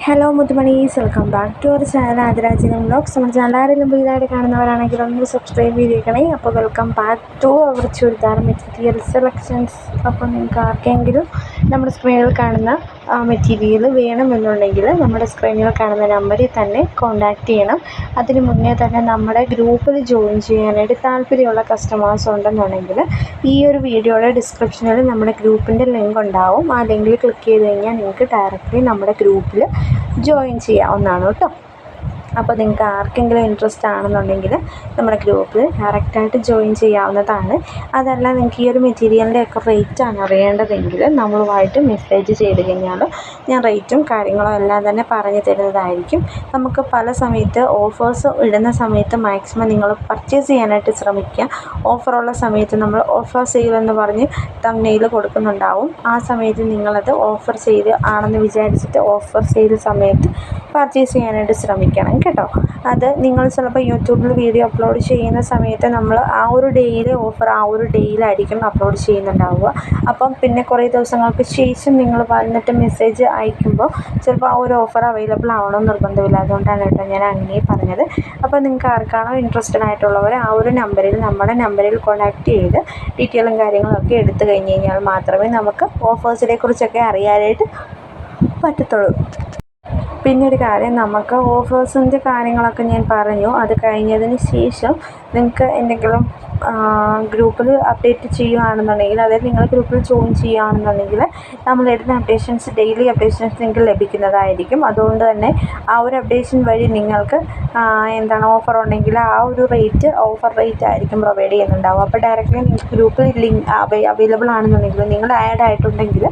Hello മുത്തുമണീസ്, welcome back to our channel ആദിരാജിനും vlogs. നമ്മുടെ ചാനൽ ആരെങ്കിലും പുതിയതായിട്ട് കാണുന്നവരാണെങ്കിൽ ഒന്ന് സബ്സ്ക്രൈബ് ചെയ്തേക്കണേ. അപ്പോൾ welcome back to our churidar material selections. അപ്പോൾ നിങ്ങൾക്ക് ആർക്കെങ്കിലും നമ്മുടെ സ്ക്രീനിൽ കാണുന്ന മെറ്റീരിയൽ വേണമെന്നുണ്ടെങ്കിൽ നമ്മുടെ സ്ക്രീനിൽ കാണുന്ന നമ്പറിൽ തന്നെ കോൺടാക്റ്റ് ചെയ്യണം. അതിന് മുന്നേ തന്നെ നമ്മുടെ ഗ്രൂപ്പിൽ ജോയിൻ ചെയ്യാനായിട്ട് താല്പര്യമുള്ള കസ്റ്റമേഴ്സ് ഉണ്ടെന്നുണ്ടെങ്കിൽ ഈ ഒരു വീഡിയോയുടെ ഡിസ്ക്രിപ്ഷനിൽ നമ്മുടെ ഗ്രൂപ്പിൻ്റെ ലിങ്ക് ഉണ്ടാവും. ആ ലിങ്കിൽ ക്ലിക്ക് ചെയ്ത് കഴിഞ്ഞാൽ നിങ്ങൾക്ക് ഡയറക്റ്റ്ലി നമ്മുടെ ഗ്രൂപ്പിൽ ജോയിൻ ചെയ്യാവുന്നതാണ് കേട്ടോ. അപ്പോൾ നിങ്ങൾക്ക് ആർക്കെങ്കിലും ഇൻട്രസ്റ്റ് ആണെന്നുണ്ടെങ്കിൽ നമ്മുടെ ഗ്രൂപ്പിൽ ഡയറക്റ്റായിട്ട് ജോയിൻ ചെയ്യാവുന്നതാണ്. അതല്ല നിങ്ങൾക്ക് ഈ ഒരു മെറ്റീരിയലിൻ്റെ ഒക്കെ റേറ്റാണ് അറിയേണ്ടതെങ്കിൽ നമ്മളുമായിട്ട് മെസ്സേജ് ചെയ്ത് കഴിഞ്ഞാൽ ഞാൻ റേറ്റും കാര്യങ്ങളും എല്ലാം തന്നെ പറഞ്ഞു തരുന്നതായിരിക്കും. നമുക്ക് പല സമയത്ത് ഓഫേഴ്സ് ഇടുന്ന സമയത്ത് മാക്സിമം നിങ്ങൾ പർച്ചേസ് ചെയ്യാനായിട്ട് ശ്രമിക്കുക. ഓഫറുള്ള സമയത്ത് നമ്മൾ ഓഫർ സെയിലെന്ന് പറഞ്ഞ് തംബ്നെയിൽ കൊടുക്കുന്നുണ്ടാവും. ആ സമയത്ത് നിങ്ങളത് ഓഫർ സെയിൽ ആണെന്ന് വിചാരിച്ചിട്ട് ഓഫർ സെയിൽ സമയത്ത് പർച്ചേസ് ചെയ്യാനായിട്ട് ശ്രമിക്കണം കേട്ടോ. അത് നിങ്ങൾ ചിലപ്പോൾ യൂട്യൂബിൽ വീഡിയോ അപ്ലോഡ് ചെയ്യുന്ന സമയത്ത് നമ്മൾ ആ ഒരു ഡേയിലെ ഓഫർ ആ ഒരു ഡേയിലായിരിക്കും അപ്ലോഡ് ചെയ്യുന്നുണ്ടാവുക. അപ്പം പിന്നെ കുറേ ദിവസങ്ങൾക്ക് ശേഷം നിങ്ങൾ വന്നിട്ട് മെസ്സേജ് അയക്കുമ്പോൾ ചിലപ്പോൾ ആ ഒരു ഓഫർ അവൈലബിൾ ആവണമെന്ന് നിർബന്ധമില്ല. അതുകൊണ്ടാണ് കേട്ടോ ഞാൻ അങ്ങനെ പറഞ്ഞത്. അപ്പോൾ നിങ്ങൾക്ക് ആർക്കാണോ ഇൻട്രസ്റ്റഡ് ആയിട്ടുള്ളവർ ആ ഒരു നമ്പറിൽ നമ്മുടെ നമ്പറിൽ കോൺടാക്റ്റ് ചെയ്ത് ഡീറ്റെയിലും കാര്യങ്ങളൊക്കെ എടുത്തു കഴിഞ്ഞ് കഴിഞ്ഞാൽ മാത്രമേ നമുക്ക് ഓഫേഴ്സിനെ കുറിച്ചൊക്കെ അറിയാനായിട്ട് പറ്റത്തുള്ളൂ. പിന്നെ ഒരു കാര്യം, നമുക്ക് ഓഫേഴ്സിൻ്റെ കാര്യങ്ങളൊക്കെ ഞാൻ പറഞ്ഞു. അത് കഴിഞ്ഞതിന് ശേഷം നിങ്ങൾക്ക് എന്തെങ്കിലും ഗ്രൂപ്പിൽ അപ്ഡേറ്റ് ചെയ്യുകയാണെന്നുണ്ടെങ്കിൽ, അതായത് നിങ്ങൾ ഗ്രൂപ്പിൽ ജോയിൻ ചെയ്യുകയാണെന്നുണ്ടെങ്കിൽ നമ്മളിടുന്ന അപ്ഡേഷൻസ് ഡെയിലി അപ്ഡേഷൻസ് നിങ്ങൾക്ക് ലഭിക്കുന്നതായിരിക്കും. അതുകൊണ്ട് തന്നെ ആ ഒരു അപ്ഡേഷൻ വഴി നിങ്ങൾക്ക് ഓഫർ ഉണ്ടെങ്കിൽ ആ ഒരു ഓഫർ റേറ്റ് ആയിരിക്കും പ്രൊവൈഡ് ചെയ്യുന്നുണ്ടാവും. അപ്പോൾ ഡയറക്റ്റ്ലി നിങ്ങൾക്ക് ഗ്രൂപ്പിൽ ലിങ്ക് അവൈലബിൾ ആണെന്നുണ്ടെങ്കിൽ, നിങ്ങൾ ആഡ് ആയിട്ടുണ്ടെങ്കിൽ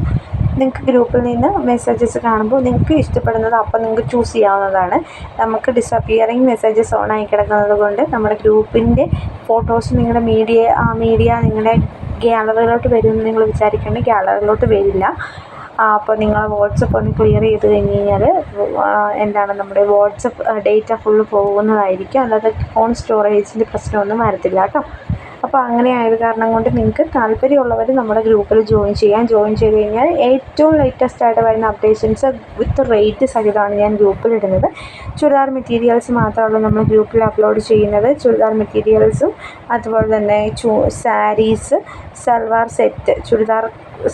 നിങ്ങൾക്ക് ഗ്രൂപ്പിൽ നിന്ന് മെസ്സേജസ് കാണുമ്പോൾ നിങ്ങൾക്ക് ഇഷ്ടപ്പെടുന്നത് അപ്പോൾ നിങ്ങൾക്ക് ചൂസ് ചെയ്യാവുന്നതാണ്. നമുക്ക് ഡിസപ്പിയറിങ് മെസ്സേജസ് ഓൺ ആയി കിടക്കുന്നത് കൊണ്ട് നമ്മുടെ ഗ്രൂപ്പിൻ്റെ ഫോട്ടോസ് നിങ്ങളുടെ മീഡിയ നിങ്ങളുടെ ഗ്യാലറിയിലോട്ട് വരുമെന്ന് നിങ്ങൾ വിചാരിക്കേണ്ട. ഗ്യാലറിയിലോട്ട് വരില്ല. അപ്പോൾ നിങ്ങൾ വാട്സപ്പ് ഒന്ന് ക്ലിയർ ചെയ്ത് കഴിഞ്ഞ് കഴിഞ്ഞാൽ നമ്മുടെ വാട്സപ്പ് ഡേറ്റ ഫുള്ള് പോകുന്നതായിരിക്കും. അല്ലാതെ ഫോൺ സ്റ്റോറേജിൻ്റെ പ്രശ്നമൊന്നും വരത്തില്ല കേട്ടോ. അപ്പോൾ അങ്ങനെ ആയത് കാരണം കൊണ്ട് നിങ്ങൾക്ക് താല്പര്യമുള്ളവർ നമ്മുടെ ഗ്രൂപ്പിൽ ജോയിൻ ചെയ്ത് കഴിഞ്ഞാൽ ഏറ്റവും ലേറ്റസ്റ്റ് ആയിട്ട് വരുന്ന അപ്ഡേഷൻസ് വിത്ത് റേറ്റ് സഹിതമാണ് ഞാൻ ഗ്രൂപ്പിലിടുന്നത്. ചുരിദാർ മെറ്റീരിയൽസ് മാത്രമല്ല നമ്മൾ ഗ്രൂപ്പിൽ അപ്ലോഡ് ചെയ്യുന്നത്. ചുരിദാർ മെറ്റീരിയൽസും അതുപോലെ തന്നെ സാരീസ്, സൽവാർ സെറ്റ്, ചുരിദാർ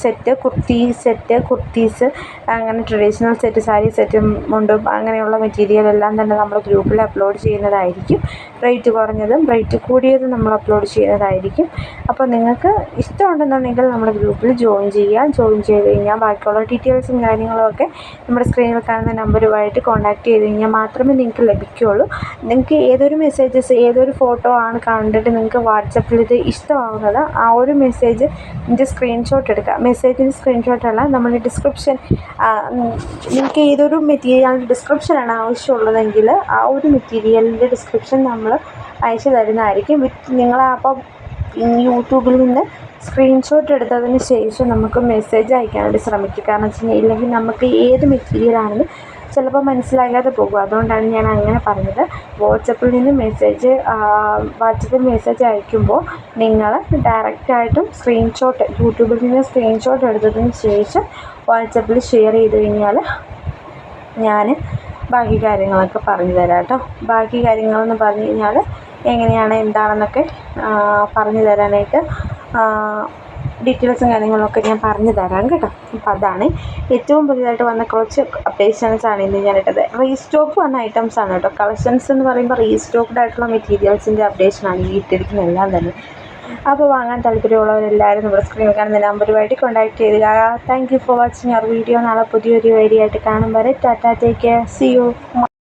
സെറ്റ്, കുർത്തീസ്, അങ്ങനെ ട്രഡീഷണൽ സെറ്റ്, സാരി സെറ്റ്, മുണ്ടും അങ്ങനെയുള്ള മെറ്റീരിയൽ എല്ലാം തന്നെ നമ്മൾ ഗ്രൂപ്പിൽ അപ്ലോഡ് ചെയ്യുന്നതായിരിക്കും. റേറ്റ് കുറഞ്ഞതും റേറ്റ് കൂടിയതും നമ്മൾ അപ്ലോഡ് ചെയ്യുന്നതായിരിക്കും. അപ്പോൾ നിങ്ങൾക്ക് ഇഷ്ടമുണ്ടെന്നുണ്ടെങ്കിൽ നമ്മുടെ ഗ്രൂപ്പിൽ ജോയിൻ ചെയ്ത് കഴിഞ്ഞാൽ ബാക്കിയുള്ള ഡീറ്റെയിൽസും കാര്യങ്ങളും ഒക്കെ നമ്മുടെ സ്ക്രീനിൽ കാണുന്ന നമ്പറുമായിട്ട് കോൺടാക്റ്റ് ചെയ്ത് കഴിഞ്ഞാൽ മാത്രമേ നിങ്ങൾക്ക് ലഭിക്കുകയുള്ളൂ. നിങ്ങൾക്ക് ഏതൊരു ഫോട്ടോ ആണ് കണ്ടിട്ട് നിങ്ങൾക്ക് വാട്സപ്പിൽ ഇത് ഇഷ്ടമാവുന്നത്, ആ ഒരു മെസ്സേജിൻ്റെ സ്ക്രീൻഷോട്ട് എടുക്കുക. മെസ്സേജിൻ്റെ സ്ക്രീൻഷോട്ടല്ല, നമ്മുടെ ഡിസ്ക്രിപ്ഷൻ, നിങ്ങൾക്ക് ഏതൊരു മെറ്റീരിയലിൻ്റെ ഡിസ്ക്രിപ്ഷനാണ് ആവശ്യമുള്ളതെങ്കിൽ ആ ഒരു മെറ്റീരിയലിൻ്റെ ഡിസ്ക്രിപ്ഷൻ നമ്മൾ അയച്ചു തരുന്നതായിരിക്കും. നിങ്ങൾ അപ്പം യൂട്യൂബിൽ നിന്ന് സ്ക്രീൻഷോട്ട് എടുത്തതിന് ശേഷം നമുക്ക് മെസ്സേജ് അയക്കാനായിട്ട് ശ്രമിക്കുക. കാരണം വെച്ച് കഴിഞ്ഞാൽ ഇല്ലെങ്കിൽ നമുക്ക് ഏത് മെറ്റീരിയലാണെന്ന് ചിലപ്പോൾ മനസ്സിലാകാതെ പോകും. അതുകൊണ്ടാണ് ഞാൻ അങ്ങനെ പറഞ്ഞത്. വാട്സപ്പിൽ മെസ്സേജ് അയക്കുമ്പോൾ നിങ്ങൾ ഡയറക്റ്റായിട്ടും യൂട്യൂബിൽ നിന്ന് സ്ക്രീൻഷോട്ട് എടുത്തതിന് ശേഷം വാട്സപ്പിൽ ഷെയർ ചെയ്ത് കഴിഞ്ഞാൽ ഞാൻ ബാക്കി കാര്യങ്ങളൊക്കെ പറഞ്ഞു തരാം കേട്ടോ. ബാക്കി കാര്യങ്ങളെന്ന് പറഞ്ഞു കഴിഞ്ഞാൽ എങ്ങനെയാണ് എന്താണെന്നൊക്കെ പറഞ്ഞു തരാനായിട്ട് ഡീറ്റെയിൽസും കാര്യങ്ങളൊക്കെ ഞാൻ പറഞ്ഞു തരാം കേട്ടോ. അപ്പോൾ അതാണ് ഏറ്റവും പുതിയതായിട്ട് വന്ന കുറച്ച് അപ്ഡേഷൻസാണ് ഇന്ന് ഞാനിട്ടത്. റീസ്റ്റോക്ക് വന്ന ഐറ്റംസാണ് കേട്ടോ. കളക്ഷൻസ് എന്ന് പറയുമ്പോൾ റീസ്റ്റോക്ക്ഡ് ആയിട്ടുള്ള മെറ്റീരിയൽസിൻ്റെ അപ്ഡേഷനാണ് ഈ ഇട്ടിരിക്കുന്നത് എല്ലാം തന്നെ. അപ്പോൾ വാങ്ങാൻ താല്പര്യമുള്ളവരെല്ലാവരും നമ്മുടെ സ്ക്രീനിൽ കാണുന്ന നമ്പറുമായിട്ട് കോൺടാക്റ്റ് ചെയ്യുക. Thank you for watching our video. നാളെ പുതിയൊരു വീഡിയോ ആയിട്ട് കാണും വരെ tata, take care, see U.